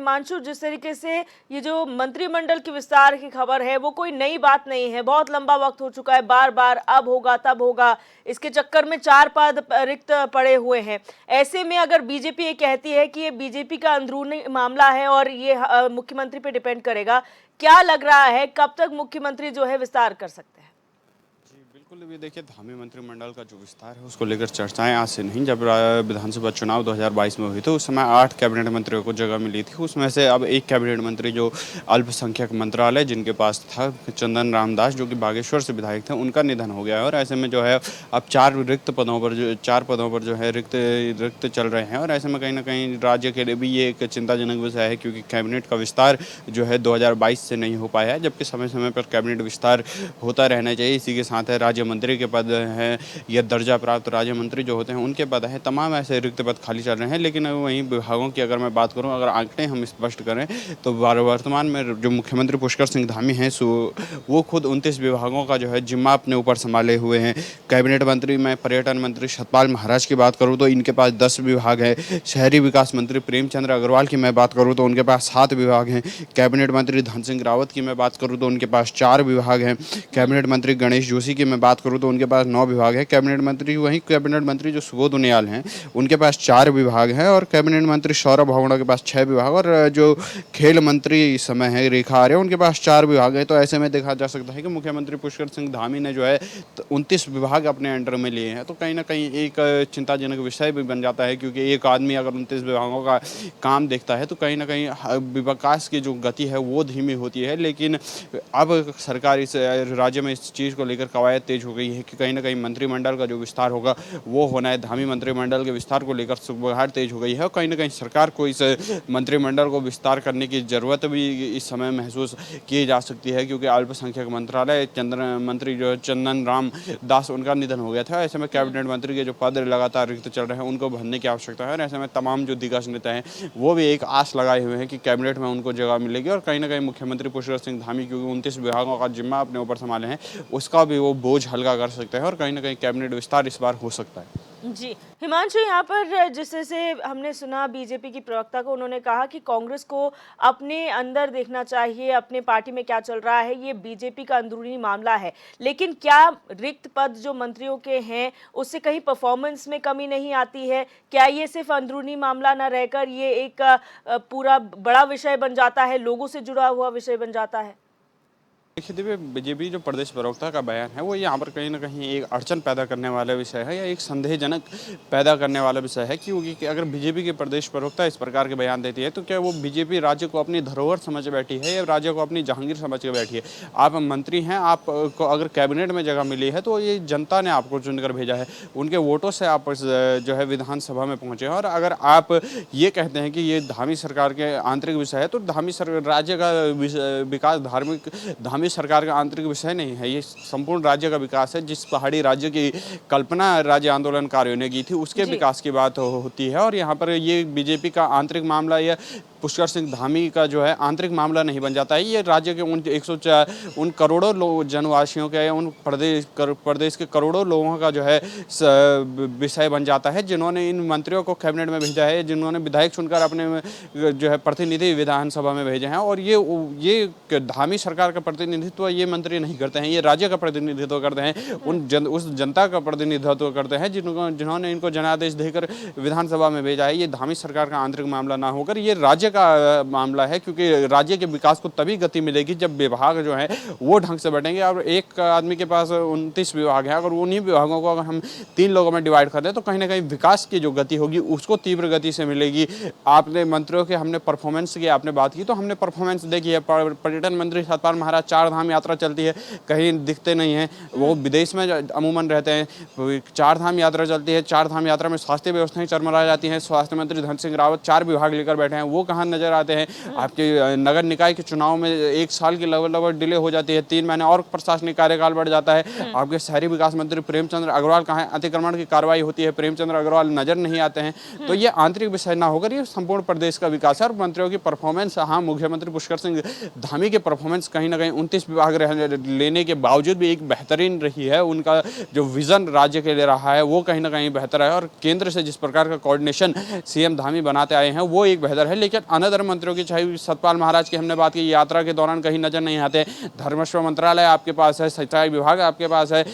हिमांशु, जिस तरीके से ये जो मंत्रिमंडल के विस्तार की खबर है वो कोई नई बात नहीं है, बहुत लंबा वक्त हो चुका है, बार बार अब होगा तब होगा, इसके चक्कर में 4 पद रिक्त पड़े हुए हैं। ऐसे में अगर बीजेपी ये कहती है कि ये बीजेपी का अंदरूनी मामला है और ये मुख्यमंत्री पे डिपेंड करेगा, क्या लग रहा है कब तक मुख्यमंत्री जो है विस्तार कर सकते हैं? बिल्कुल, ये देखिए धामी मंत्रिमंडल का जो विस्तार है उसको लेकर चर्चाएं आज से नहीं। जब विधानसभा चुनाव 2022 में हुई तो उस समय 8 कैबिनेट मंत्रियों को जगह मिली थी। उसमें से अब एक कैबिनेट मंत्री जो अल्पसंख्यक मंत्रालय जिनके पास था, चंदन रामदास, जो कि बागेश्वर से विधायक थे, उनका निधन हो गया है। और ऐसे में जो है अब 4 पदों पर जो है रिक्त चल रहे हैं। और ऐसे में कहीं ना कहीं राज्य के लिए भी ये एक चिंताजनक विषय है, क्योंकि कैबिनेट का विस्तार जो है 2022 से नहीं हो पाया है, जबकि समय समय पर कैबिनेट विस्तार होता रहना चाहिए। इसी के साथ है राज्य मंत्री के पद हैं या दर्जा प्राप्त राज्य मंत्री जो होते हैं उनके पद हैं, तमाम ऐसे रिक्त पद खाली चल रहे हैं। लेकिन वहीं विभागों की अगर मैं बात करूं, अगर आंकड़े हम स्पष्ट करें तो वर्तमान में जो मुख्यमंत्री पुष्कर सिंह धामी हैं वो खुद 29 विभागों का जो है जिम्मा अपने ऊपर संभाले हुए हैं। कैबिनेट मंत्री में पर्यटन मंत्री सतपाल महाराज की बात करूँ तो इनके पास 10 विभाग है। शहरी विकास मंत्री प्रेमचंद्र अग्रवाल की मैं बात करूँ तो उनके पास 7 विभाग हैं। कैबिनेट मंत्री धन सिंह रावत की मैं बात करूँ तो उनके पास 4 विभाग हैं। कैबिनेट मंत्री गणेश जोशी की मैं बात करूँ तो उनके पास 9 विभाग है। कैबिनेट मंत्री जो सुबोध उनियाल हैं उनके पास 4 विभाग हैं। और कैबिनेट मंत्री सौरभ भावड़ा के पास 6 विभाग, और जो खेल मंत्री इस समय है रेखा आर्य, उनके पास 4 विभाग है। तो ऐसे में देखा जा सकता है कि मुख्यमंत्री पुष्कर सिंह धामी ने जो है 29 विभाग अपने अंडर में लिए हैं। तो कहीं ना कहीं एक चिंताजनक विषय भी बन जाता है, क्योंकि एक आदमी अगर 29 विभागों का काम देखता है तो कहीं ना कहीं विकास की जो गति है वो धीमी होती है। लेकिन अब सरकार इस राज्य में इस चीज़ को लेकर कवायद तेज हो गई है कि कहीं ना कहीं मंत्रिमंडल का जो विस्तार होगा वो होना है। धामी मंत्रिमंडल के विस्तार को लेकर सुगबुगाहट तेज हो गई है और कहीं ना कहीं सरकार को इस मंत्रिमंडल को विस्तार करने की ज़रूरत भी इस समय महसूस की जा सकती है, क्योंकि अल्पसंख्यक मंत्रालय मंत्री जो चंदन राम दास, उनका निधन हो गया था। ऐसे में कैबिनेट मंत्री के जो पद लगातार रिक्त चल रहे हैं उनको भरने की आवश्यकता है। और ऐसे में तमाम जो दिग्गज नेता हैं वो भी एक आस लगाए हुए हैं कि कैबिनेट में उनको जगह मिलेगी और कहीं ना कहीं मुख्यमंत्री पुष्कर सिंह धामी, क्योंकि 29 विभागों का जिम्मा अपने ऊपर संभाले हैं, उसका भी वो बोझ हल्का कर सकते हैं और कहीं ना कहीं कैबिनेट विस्तार इस बार हो सकता है। जी, हिमांशु, यहाँ पर जिस तरह से हमने सुना बीजेपी की प्रवक्ता को, उन्होंने कहा कि कांग्रेस को अपने अंदर देखना चाहिए, अपने पार्टी में क्या चल रहा है, ये बीजेपी का अंदरूनी मामला है। लेकिन क्या रिक्त पद जो मंत्रियों के हैं उससे कहीं परफॉर्मेंस में कमी नहीं आती है? क्या ये सिर्फ अंदरूनी मामला न रहकर ये एक पूरा बड़ा विषय बन जाता है, लोगों से जुड़ा हुआ विषय बन जाता है? देखिए बीजेपी जो प्रदेश प्रवक्ता का बयान है वो यहाँ पर कहीं ना कहीं एक अड़चन पैदा करने वाला विषय है या एक संदेहजनक पैदा करने वाला विषय है, क्योंकि अगर बीजेपी के प्रदेश प्रवक्ता इस प्रकार के बयान देती है तो क्या वो बीजेपी राज्य को अपनी धरोहर समझ बैठी है या राज्य को अपनी जहांगीर समझ के बैठी है? आप मंत्री हैं, आपको अगर कैबिनेट में जगह मिली है तो ये जनता ने आपको चुनकर भेजा है, उनके वोटों से आप जो है विधानसभा में पहुँचे हैं। और अगर आप ये कहते हैं कि ये धामी सरकार के आंतरिक विषय है तो राज्य का विकास धामी सरकार का आंतरिक विषय नहीं है, ये संपूर्ण राज्य का विकास है। जिस पहाड़ी राज्य की कल्पना राज्य आंदोलनकारियों ने की थी उसके विकास की बात होती है। और यहाँ पर ये बीजेपी का आंतरिक मामला या पुष्कर सिंह धामी का जो है आंतरिक मामला नहीं बन जाता है, ये राज्य के उन करोड़ों जनवासियों के, उन प्रदेश के करोड़ों लोगों का जो है विषय बन जाता है, जिन्होंने इन मंत्रियों को कैबिनेट में भेजा है, जिन्होंने विधायक चुनकर अपने जो है प्रतिनिधि विधानसभा में भेजे हैं। और ये धामी सरकार का प्रतिनिधित्व ये मंत्री नहीं करते हैं, ये राज्य का प्रतिनिधित्व करते हैं, उस जनता का प्रतिनिधित्व करते हैं जिन्होंने इनको जनादेश देकर विधानसभा में भेजा है। ये धामी सरकार का आंतरिक मामला ना होकर ये राज्य का मामला है, क्योंकि राज्य के विकास को तभी गति मिलेगी जब विभाग जो है वो ढंग से बढ़ेंगे। और एक आदमी के पास 29 विभाग है, अगर उन्हीं विभागों को अगर हम 3 लोगों में डिवाइड कर दें तो कहीं ना कहीं विकास की जो गति होगी उसको तीव्र गति से मिलेगी। आपने मंत्रियों के हमने परफॉर्मेंस की आपने बात की तो हमने परफॉर्मेंस देखी है। पर्यटन मंत्री सतपाल महाराज 4 धाम यात्रा चलती है, कहीं दिखते नहीं हैं, वो विदेश में अमूमन रहते हैं। 4 धाम यात्रा चलती है, 4 धाम यात्रा में स्वास्थ्य व्यवस्थाएं चरमरा जाती हैं। स्वास्थ्य मंत्री धन सिंह रावत 4 विभाग लेकर बैठे हैं, वो कहाँ नजर आते हैं? आपके नगर निकाय के चुनाव में 1 साल की लगभग डिले हो जाती है, 3 महीने और प्रशासनिक कार्यकाल बढ़ जाता है। आपके शहरी विकास मंत्री प्रेमचंद्र अग्रवाल कहाँ है? अतिक्रमण की कार्रवाई होती है, प्रेमचंद्र अग्रवाल नजर नहीं आते हैं। तो ये आंतरिक विषय ना होकर ये संपूर्ण प्रदेश का विकास है। और मंत्रियों की परफॉर्मेंस, हाँ, मुख्यमंत्री पुष्कर सिंह धामी के परफॉर्मेंस कहीं ना कहीं 32 विभाग लेने के बावजूद भी एक बेहतरीन रही है। उनका जो विज़न राज्य के लिए रहा है वो कहीं ना कहीं बेहतर है, और केंद्र से जिस प्रकार का कोऑर्डिनेशन सीएम धामी बनाते आए हैं वो एक बेहतर है। लेकिन अनदर मंत्रियों की, चाहे सतपाल महाराज की हमने बात की, यात्रा के दौरान कहीं नजर नहीं आते। धर्मेश्वर मंत्रालय आपके पास है, सिंचाई विभाग आपके पास है,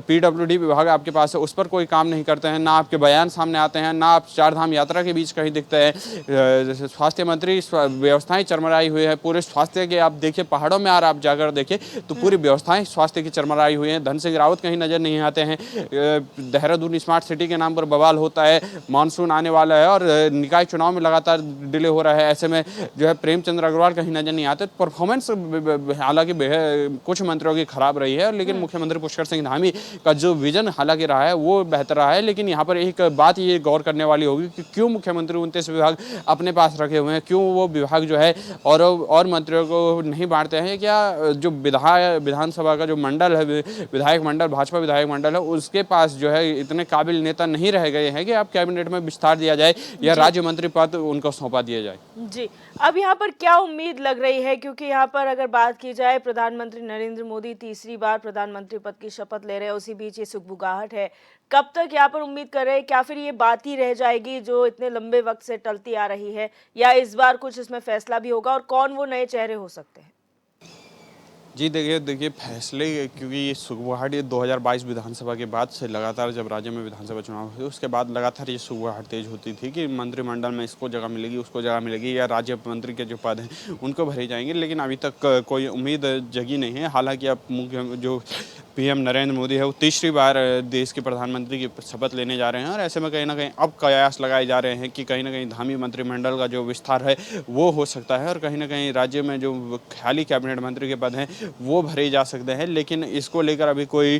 पीडब्ल्यूडी विभाग आपके पास है, उस पर कोई काम नहीं करते हैं, ना आपके बयान सामने आते हैं, ना आप चार धाम यात्रा के बीच कहीं दिखते हैं। स्वास्थ्य मंत्री व्यवस्थाएं चरमराई हुई है, पूरे स्वास्थ्य के आप देखिए, पहाड़ों में आप जाकर देखिए तो पूरी व्यवस्थाएं स्वास्थ्य की चरमराई हुई हैं। धन सिंह रावत कहीं नजर नहीं आते हैं। देहरादून स्मार्ट सिटी के नाम पर बवाल होता है, मानसून आने वाला है और निकाय चुनाव में लगातार डिले हो रहा है, ऐसे में जो है प्रेमचंद्र अग्रवाल कहीं नजर नहीं आते। परफॉर्मेंस हालांकि कुछ मंत्रियों की खराब रही है, लेकिन मुख्यमंत्री पुष्कर सिंह धामी का जो विजन हालांकि रहा है वो बेहतर रहा है। लेकिन यहाँ पर एक बात ये गौर करने वाली होगी कि क्यों मुख्यमंत्री 29 विभाग अपने पास रखे हुए हैं, क्यों वो विभाग जो है और मंत्रियों को नहीं बांटते हैं। क्या जो विधानसभा का जो मंडल है, विधायक मंडल, भाजपा विधायक मंडल है, उसके पास जो है इतने काबिल नेता नहीं रह गए हैं कि आप कैबिनेट में विस्तार दिया जाए या राज्य मंत्री पद उनको सौंपा दिया जाए? जी, अब यहाँ पर क्या उम्मीद लग रही है, क्योंकि यहाँ पर अगर बात की जाए, प्रधानमंत्री नरेंद्र मोदी तीसरी बार प्रधानमंत्री पद की शपथ ले रहे हैं, उसी बीच ये सुगबुगाहट है। कब तक यहाँ पर उम्मीद कर रहे हैं, क्या फिर ये बात ही रह जाएगी जो इतने लंबे वक्त से टलती आ रही है, या इस बार कुछ इसमें फैसला भी होगा, और कौन वो नए चेहरे हो सकते हैं? जी देखिए फैसले, क्योंकि ये सुगबुगाहट 2022 विधानसभा के बाद से लगातार, जब राज्य में विधानसभा चुनाव हुए उसके बाद लगातार ये सुगबुगाहट तेज होती थी कि मंत्रिमंडल में इसको जगह मिलेगी, उसको जगह मिलेगी, या राज्य मंत्री के जो पद हैं उनको भरे जाएंगे। लेकिन अभी तक कोई उम्मीद जगी नहीं है। हालांकि अब जो पीएम नरेंद्र मोदी है वो तीसरी बार देश के प्रधानमंत्री की शपथ लेने जा रहे हैं, और ऐसे में कहीं ना कहीं अब कयास लगाए जा रहे हैं कि कहीं ना कहीं धामी मंत्रिमंडल का जो विस्तार है वो हो सकता है, और कहीं ना कहीं राज्य में जो खाली कैबिनेट मंत्री के पद हैं वो भरे जा सकते हैं। लेकिन इसको लेकर अभी कोई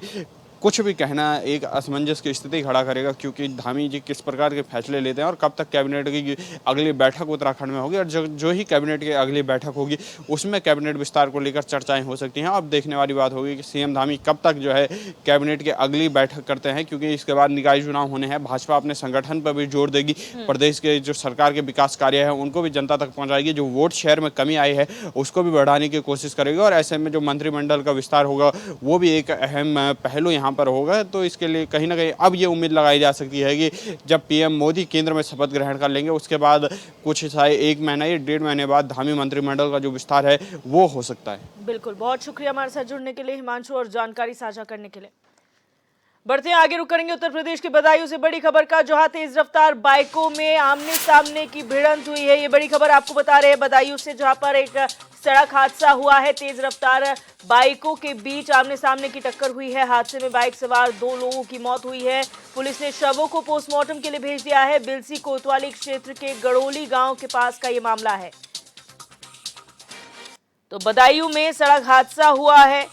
कुछ भी कहना एक असमंजस की स्थिति खड़ा करेगा, क्योंकि धामी जी किस प्रकार के फैसले लेते हैं और कब तक कैबिनेट की अगली बैठक उत्तराखंड में होगी, और जो ही कैबिनेट की अगली बैठक होगी उसमें कैबिनेट विस्तार को लेकर चर्चाएं हो सकती हैं। अब देखने वाली बात होगी कि सीएम धामी कब तक जो है कैबिनेट की अगली बैठक करते हैं, क्योंकि इसके बाद निकाय चुनाव होने हैं। भाजपा अपने संगठन पर भी जोर देगी, प्रदेश के जो सरकार के विकास कार्य है उनको भी जनता तक पहुँचाएगी, जो वोट शेयर में कमी आई है उसको भी बढ़ाने की कोशिश करेगी, और ऐसे में जो मंत्रिमंडल का विस्तार होगा वो भी एक अहम पहलू यहाँ पर होगा। तो इसके लिए कहीं ना कहीं अब ये उम्मीद लगाई जा सकती है कि जब पीएम मोदी केंद्र में शपथ ग्रहण कर लेंगे उसके बाद कुछ शायद 1 महीना या 1.5 महीने बाद धामी मंत्रिमंडल का जो विस्तार है वो हो सकता है। बिल्कुल, बहुत शुक्रिया हमारे साथ जुड़ने के लिए हिमांशु, और जानकारी साझा करने के लिए। बढ़ते हैं आगे, रुक करेंगे उत्तर प्रदेश के बदायूं से बड़ी खबर का, जहां तेज रफ्तार बाइकों में आमने सामने की भिड़ंत हुई है। ये बड़ी खबर आपको बता रहे हैं बदायूं से, जहां पर एक सड़क हादसा हुआ है। तेज रफ्तार बाइकों के बीच आमने सामने की टक्कर हुई है। हादसे में बाइक सवार 2 लोगों की मौत हुई है। पुलिस ने शवों को पोस्टमार्टम के लिए भेज दिया है। बिलसी कोतवाली क्षेत्र के गड़ोली गांव के पास का ये मामला है। तो बदायूं में सड़क हादसा हुआ है।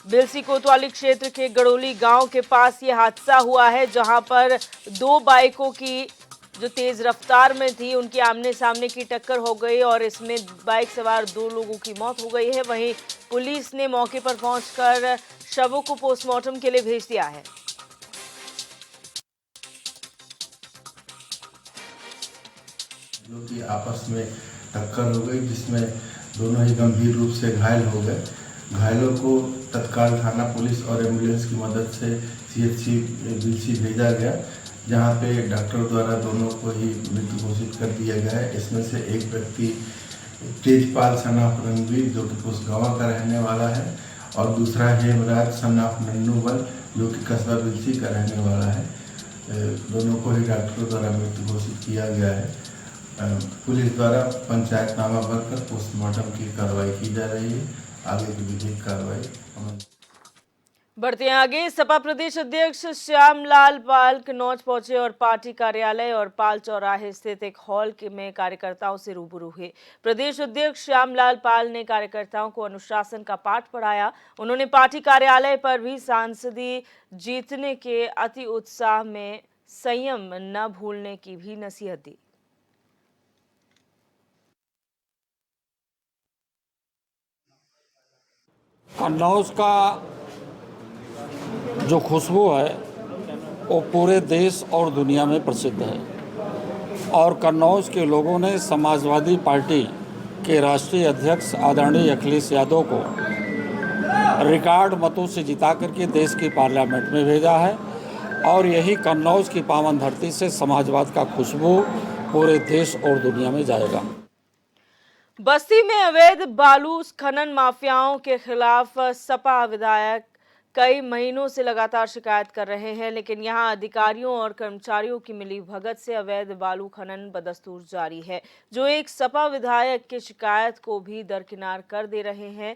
बिलसी कोतवाली क्षेत्र के गड़ोली गांव के पास ये हादसा हुआ है, जहां पर 2 बाइकों की जो तेज रफ्तार में थी उनकी आमने सामने की टक्कर हो गई, और इसमें बाइक सवार 2 लोगों की मौत हो गई है। वहीं पुलिस ने मौके पर पहुंचकर शवों को पोस्टमार्टम के लिए भेज दिया है। जो कि आपस में टक्कर हो गई, जिसमें दोनों ही गंभीर रूप से घायल हो गए। घायलों को तत्काल थाना पुलिस और एम्बुलेंस की मदद से सीएचसी बिलसी भेजा गया, जहां पे डॉक्टर द्वारा दोनों को ही मृत घोषित कर दिया गया है। इसमें से एक व्यक्ति तेजपाल सन ऑफ रणवीर जो कि पुसगावा का रहने वाला है, और दूसरा हेमराज सन ऑफ नन्नूबल जो कि कस्बा बिलसी का रहने वाला है। दोनों को ही डॉक्टरों द्वारा मृत घोषित किया गया है। पुलिस द्वारा पंचायतनामा भरकर पोस्टमार्टम की कार्रवाई की जा रही है। आगे की विधिक कार्रवाई। बढ़ते हैं आगे, सपा प्रदेश अध्यक्ष श्यामलाल पाल कन्नौज पहुंचे और पार्टी कार्यालय और पाल चौराहे स्थित एक हॉल में कार्यकर्ताओं से रूबरू हुए। प्रदेश अध्यक्ष श्यामलाल पाल ने कार्यकर्ताओं को अनुशासन का पाठ पढ़ाया। उन्होंने पार्टी कार्यालय पर भी सांसदी जीतने के अति उत्साह में संयम न भूलने की भी नसीहत दी। कन्नौज का जो खुशबू है वो पूरे देश और दुनिया में प्रसिद्ध है, और कन्नौज के लोगों ने समाजवादी पार्टी के राष्ट्रीय अध्यक्ष आदरणीय अखिलेश यादव को रिकॉर्ड मतों से जिता करके देश की पार्लियामेंट में भेजा है और यही कन्नौज की पावन धरती से समाजवाद का खुशबू पूरे देश और दुनिया में जाएगा। बस्ती में अवैध बालू खनन माफियाओं के खिलाफ सपा विधायक कई महीनों से लगातार शिकायत कर रहे हैं, लेकिन यहां अधिकारियों और कर्मचारियों की मिलीभगत से अवैध बालू खनन बदस्तूर जारी है, जो एक सपा विधायक की शिकायत को भी दरकिनार कर दे रहे हैं।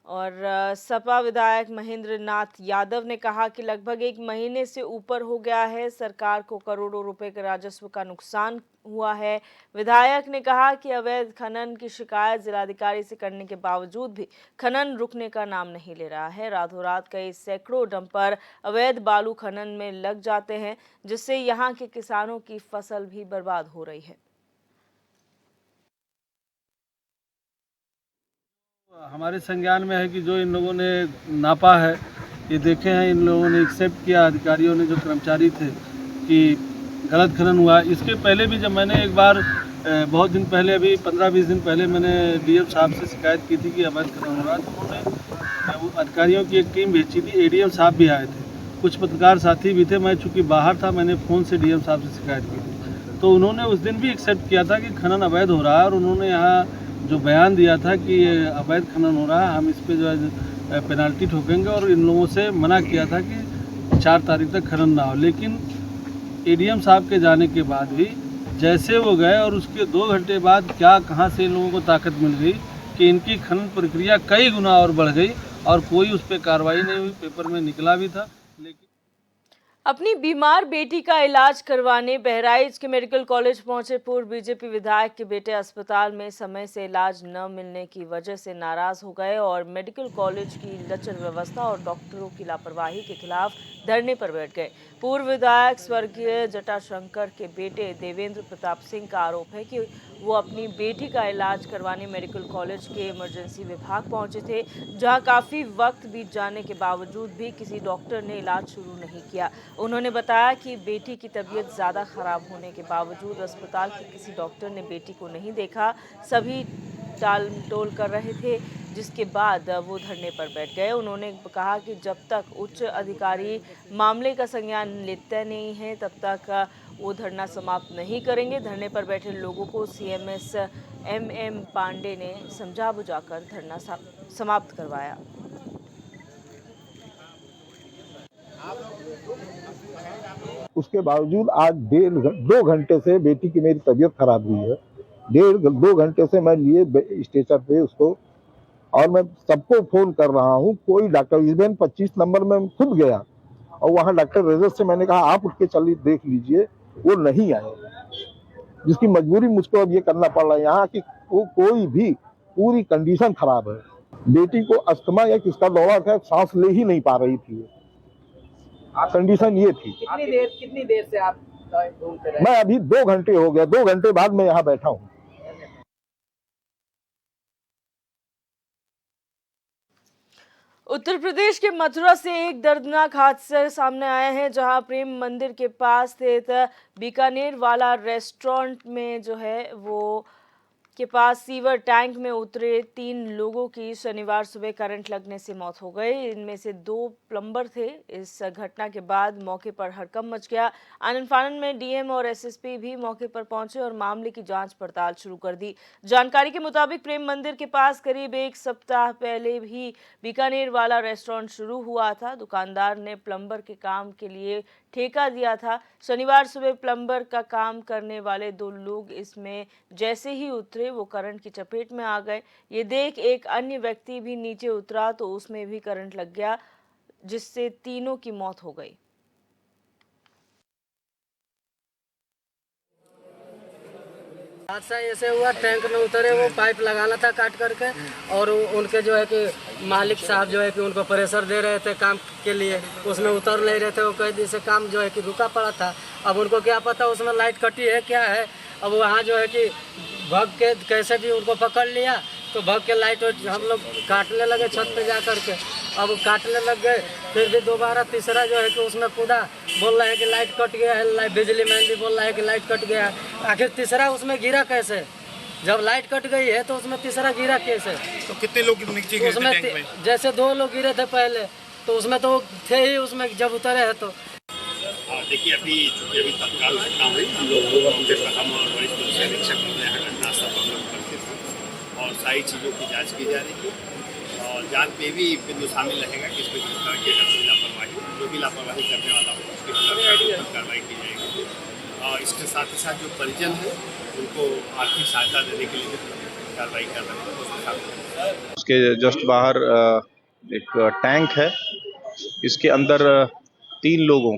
और सपा विधायक महेंद्र नाथ यादव ने कहा कि लगभग 1 महीने से ऊपर हो गया है, सरकार को करोड़ों रुपए के राजस्व का नुकसान हुआ है। विधायक ने कहा कि अवैध खनन की शिकायत जिलाधिकारी से करने के बावजूद भी खनन रुकने का नाम नहीं ले रहा है। रातों रात कई सैकड़ों डंपर अवैध बालू खनन में लग जाते हैं, जिससे यहाँ के किसानों की फसल भी बर्बाद हो रही है। हमारे संज्ञान में है कि जो इन लोगों ने नापा है, ये देखे हैं, इन लोगों ने एक्सेप्ट किया, अधिकारियों ने, जो कर्मचारी थे, कि गलत खनन हुआ। इसके पहले भी जब मैंने एक बार बहुत दिन पहले, अभी 15-20 दिन पहले मैंने डीएम साहब से शिकायत की थी कि अवैध खनन हो रहा, तो उन्होंने अधिकारियों की एक टीम भेजी थी। एडीएम साहब भी आए थे, कुछ पत्रकार साथी भी थे। मैं चूँकि बाहर था, मैंने फ़ोन से डीएम साहब से शिकायत की थी, तो उन्होंने उस दिन भी एक्सेप्ट किया था कि खनन अवैध हो रहा है, और उन्होंने यहाँ जो बयान दिया था कि ये अवैध खनन हो रहा है, हम इस पर जो है पेनाल्टी ठोकेंगे, और इन लोगों से मना किया था कि 4 तारीख तक खनन ना हो। लेकिन एडीएम साहब के जाने के बाद भी जैसे वो गए और उसके 2 घंटे बाद क्या कहाँ से इन लोगों को ताकत मिल गई कि इनकी खनन प्रक्रिया कई गुना और बढ़ गई, और कोई उस पर कार्रवाई नहीं हुई। पेपर में निकला भी था। लेकिन अपनी बीमार बेटी का इलाज करवाने बहराइच के मेडिकल कॉलेज पहुंचे पूर्व बीजेपी विधायक के बेटे अस्पताल में समय से इलाज न मिलने की वजह से नाराज हो गए और मेडिकल कॉलेज की लचर व्यवस्था और डॉक्टरों की लापरवाही के खिलाफ धरने पर बैठ गए। पूर्व विधायक स्वर्गीय जटाशंकर के बेटे देवेंद्र प्रताप सिंह का आरोप है कि वो अपनी बेटी का इलाज करवाने मेडिकल कॉलेज के इमरजेंसी विभाग पहुंचे थे, जहां काफ़ी वक्त बीत जाने के बावजूद भी किसी डॉक्टर ने इलाज शुरू नहीं किया। उन्होंने बताया कि बेटी की तबीयत ज़्यादा ख़राब होने के बावजूद अस्पताल के किसी डॉक्टर ने बेटी को नहीं देखा, सभी टाल मटोल कर रहे थे, जिसके बाद वो धरने पर बैठ गए। उन्होंने कहा कि जब तक उच्च अधिकारी मामले का संज्ञान लेते नहीं हैं, तब तक वो धरना समाप्त नहीं करेंगे। धरने पर बैठे लोगों को सीएमएस एमएम पांडे ने समझा बुझाकर धरना समाप्त करवाया। उसके बावजूद आज 1.5-2 घंटे से बेटी की मेरी तबीयत खराब हुई है। 1.5-2 घंटे से मैं लिए स्टेशन पे उसको, और मैं सबको फोन कर रहा हूँ, कोई डॉक्टर, इवन 25 नंबर में खुद गया और वहाँ डॉक्टर रजत से मैंने कहा आप उठ के चलिए देख लीजिए, वो नहीं आए, जिसकी मजबूरी मुझको अब ये करना पड़ रहा है। यहाँ की कोई भी पूरी कंडीशन खराब है। बेटी को अस्थमा या किसका दौरा था, सांस ले ही नहीं पा रही थी, कंडीशन ये थी। कितनी देर से आप ढूंढते रहे? मैं अभी 2 घंटे हो गया, 2 घंटे बाद मैं यहाँ बैठा हूँ। उत्तर प्रदेश के मथुरा से एक दर्दनाक हादसा सामने आया है, जहां प्रेम मंदिर के पास स्थित बीकानेर वाला रेस्टोरेंट में जो है वो के पास सीवर टैंक में उतरे 3 लोगों की शनिवार सुबह करंट लगने से मौत हो गई। इनमें से 2 प्लम्बर थे। इस घटना के बाद मौके पर हड़कंप मच गया। आनन फानन में डीएम और एसएसपी भी मौके पर पहुंचे और मामले की जांच पड़ताल शुरू कर दी। जानकारी के मुताबिक प्रेम मंदिर के पास करीब 1 सप्ताह पहले भी बीकानेर वाला रेस्टोरेंट शुरू हुआ था। दुकानदार ने प्लम्बर के काम के लिए ठेका दिया था। शनिवार सुबह प्लम्बर का काम करने वाले 2 लोग इसमें जैसे ही उतरे वो करंट की चपेट में आ गए। ये देख एक अन्य व्यक्ति भी नीचे उतरा तो उसमें भी करंट लग गया, जिससे तीनों की मौत हो गई। हादसा ऐसे हुआ, टैंक में उतरे, वो पाइप लगाना था काट करके, और उनके जो है कि मालिक साहब जो है कि उनको प्रेशर दे रहे थे काम के लिए, उसमें उतर नहीं रहे थे। वो कई दिन से काम जो है कि रुका पड़ा था। अब उनको क्या पता उसमें लाइट कटी है क्या है। अब वहाँ जो है कि भाग के कैसे भी उनको पकड़ लिया, तो भाग के लाइट हम लोग काटने लगे छत पे जा करके। अब काटने लग गए, फिर भी दोबारा तीसरा जो है कि उसमें कूदा, बोल रहे हैं कि लाइट कट गया है। बिजली मैन भी बोल रहा है कि लाइट कट गया है। आखिर तीसरा उसमें गिरा कैसे, जब लाइट कट गई है तो उसमें तीसरा गिरा केस है। तो कितने लोग नीचे गिरे थे उसमें टैंक में? जैसे 2 लोग गिरे थे पहले, तो उसमें तो थे ही, उसमें जब उतरे हैं तो देखिए अभी तत्काल घटना हुई, हम लोग मौके पर हम और वरिष्ठ पुलिस अधीक्षक अपने घटनास्थल पर हम उपस्थित थे और सारी चीज़ों की जांच की जा रही है और जांच में भी बिंदु शामिल रहेगा कि इसमें गिरफ्तार किया जाए कोई लापरवाही, जो भी लापरवाही करने वाला हो उसके खिलाफ कार्रवाई की जाएगी। और इसके साथ ही साथ जो परिजन है उनको आर्थिक सहायता देने के लिए कार्रवाई कर रहे हैं। उसके जस्ट बाहर एक टैंक है, इसके अंदर 3 लोगों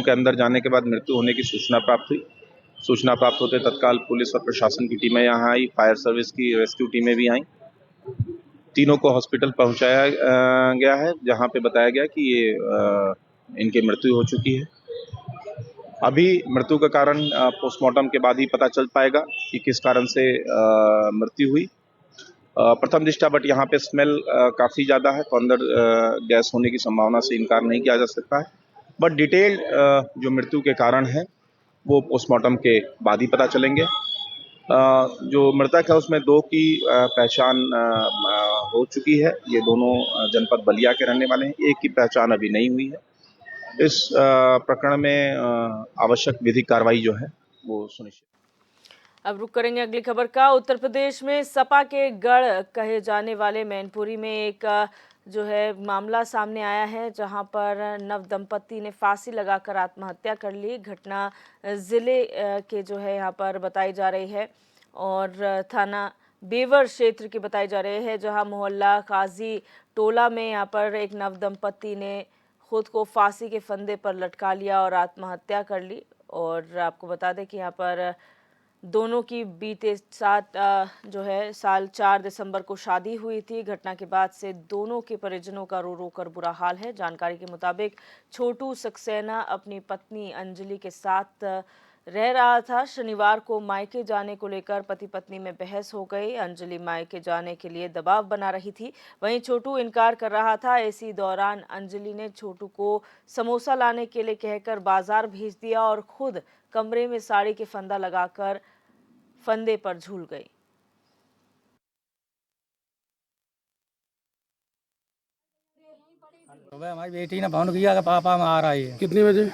के अंदर जाने के बाद मृत्यु होने की सूचना प्राप्त हुई। सूचना प्राप्त होते तत्काल पुलिस और प्रशासन की टीमें यहाँ आई, फायर सर्विस की रेस्क्यू टीमें भी आईं। तीनों को हॉस्पिटल पहुँचाया गया है, जहाँ पे बताया गया कि ये इनकी मृत्यु हो चुकी है। अभी मृत्यु का कारण पोस्टमार्टम के बाद ही पता चल पाएगा कि किस कारण से मृत्यु हुई। प्रथम दृष्टया बट यहाँ पे स्मेल काफ़ी ज़्यादा है, तो अंदर गैस होने की संभावना से इनकार नहीं किया जा सकता है। बट डिटेल्ड जो मृत्यु के कारण है वो पोस्टमार्टम के बाद ही पता चलेंगे। जो मृतक है उसमें 2 की पहचान हो चुकी है। ये दोनों जनपद बलिया के रहने वाले हैं। एक की पहचान अभी नहीं हुई है। इस प्रकरण में आवश्यक विधिक कार्रवाई जो है वो सुनिश्चित। अब रुक करेंगे अगली खबर का। उत्तर प्रदेश में सपा के गढ़ कहे जाने वाले मैनपुरी में एक जो है मामला सामने आया है, जहां पर नव दंपति ने फांसी लगाकर आत्महत्या कर ली। घटना जिले के जो है यहाँ पर बताई जा रही है और थाना बेवर क्षेत्र की बताई जा रही है, जहां मोहल्ला काजी टोला में यहाँ पर एक नव दंपति ने खुद को फांसी के फंदे पर लटका लिया और आत्महत्या कर ली। और आपको बता दें कि यहाँ पर दोनों की बीते जो है साल 4 दिसंबर को शादी हुई थी। घटना के बाद से दोनों के परिजनों का रो रो कर बुरा हाल है। जानकारी के मुताबिक छोटू सक्सेना अपनी पत्नी अंजलि के साथ रह रहा था। शनिवार को मायके जाने को लेकर पति पत्नी में बहस हो गई। अंजलि मायके जाने के लिए दबाव बना रही थी, वहीं छोटू इनकार कर रहा था। इसी दौरान अंजलि ने छोटू को समोसा लाने के लिए कहकर बाजार भेज दिया और खुद कमरे में साड़ी के फंदा लगाकर फंदे पर झूल गई। हमारी बेटी ने फोन किया कि पापा मैं आ रही है। कितने बजे?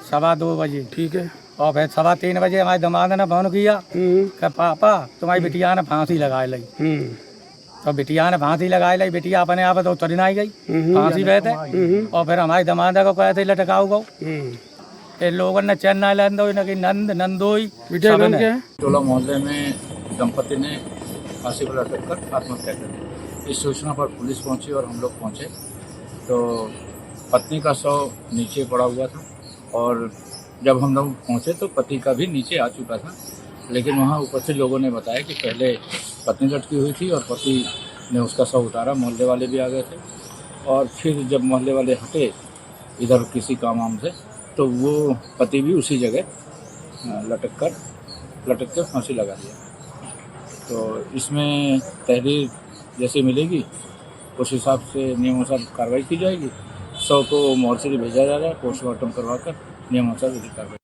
2:15 बजे। ठीक है। और फिर 3:15 बजे हमारे दामाद ने फोन किया कि पापा तुम्हारी बिटिया ने फांसी लगा ली। तो बिटिया ने फांसी लगा ली। बिटिया अपने आप तो उतर नहीं गई, फांसी पे थे। और फिर हमारे दामाद को कहते लटकाओ गो। लोगों ने चेन्नई नंदोई टोला मोहल्ले में दंपति ने फांसी पर लटक कर आत्महत्या कर ली। इस सूचना पर पुलिस पहुंची और हम लोग पहुंचे तो पत्नी का शव नीचे पड़ा हुआ था और जब हम लोग पहुंचे तो पति का भी नीचे आ चुका था। लेकिन वहां उपस्थित लोगों ने बताया कि पहले पत्नी लटकी हुई थी और पति ने उसका शव उतारा। मोहल्ले वाले भी आ गए थे और फिर जब मोहल्ले वाले हटे इधर किसी काम से, तो वो पति भी उसी जगह लटक कर फांसी लगा दिया। तो इसमें तहरीर जैसे मिलेगी उस हिसाब से नियमानुसार कार्रवाई की जाएगी। शव को मोर्चरी भेजा जा रहा है, पोस्टमार्टम करवाकर नियमानुसार विधिक कार्रवाई।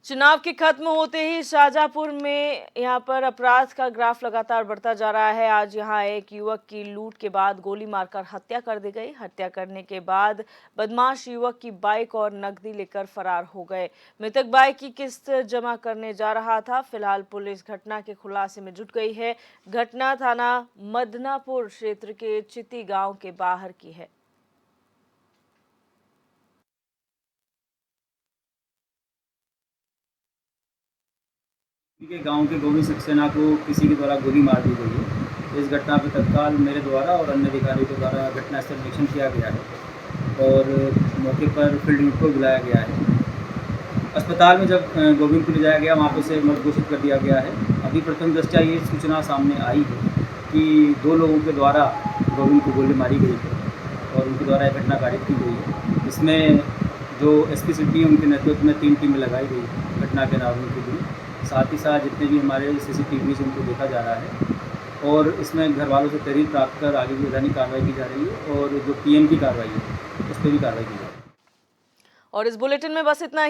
चुनाव के खत्म होते ही शाहजहांपुर में यहाँ पर अपराध का ग्राफ लगातार बढ़ता जा रहा है। आज यहाँ एक युवक की लूट के बाद गोली मारकर हत्या कर दी गई। हत्या करने के बाद बदमाश युवक की बाइक और नकदी लेकर फरार हो गए। मृतक बाइक की किस्त जमा करने जा रहा था। फिलहाल पुलिस घटना के खुलासे में जुट गई है। घटना थाना मदनापुर क्षेत्र के चिती गाँव के बाहर की है। के गांव के गोविंद सक्सेना को किसी के द्वारा गोली मार दी गई है। इस घटना पर तत्काल मेरे द्वारा और अन्य अधिकारियों के द्वारा घटनास्थल निरीक्षण किया गया है और मौके पर फील्ड यूनिट को बुलाया गया है। अस्पताल में जब गोविंद को ले जाया गया वहाँ पर उसे मृत घोषित कर दिया गया है। अभी प्रथम दृष्टया ये सूचना सामने आई है कि 2 लोगों के द्वारा गोविंद को गोली मारी गई है और उनके द्वारा यह घटना कारित की गई है। इसमें जो एसपी सिटी है उनके नेतृत्व में 3 टीमें लगाई गई है घटना के नाम के लिए। साथ ही साथ जितने भी हमारे CCTV उनको देखा जा रहा है और इसमें घर वालों से तहरीर प्राप्त कर आगे भी वैधानिक कार्रवाई की जा रही है और जो PM की कार्रवाई है उस पर भी कार्रवाई की जा रही है। और इस बुलेटिन में बस इतना ही।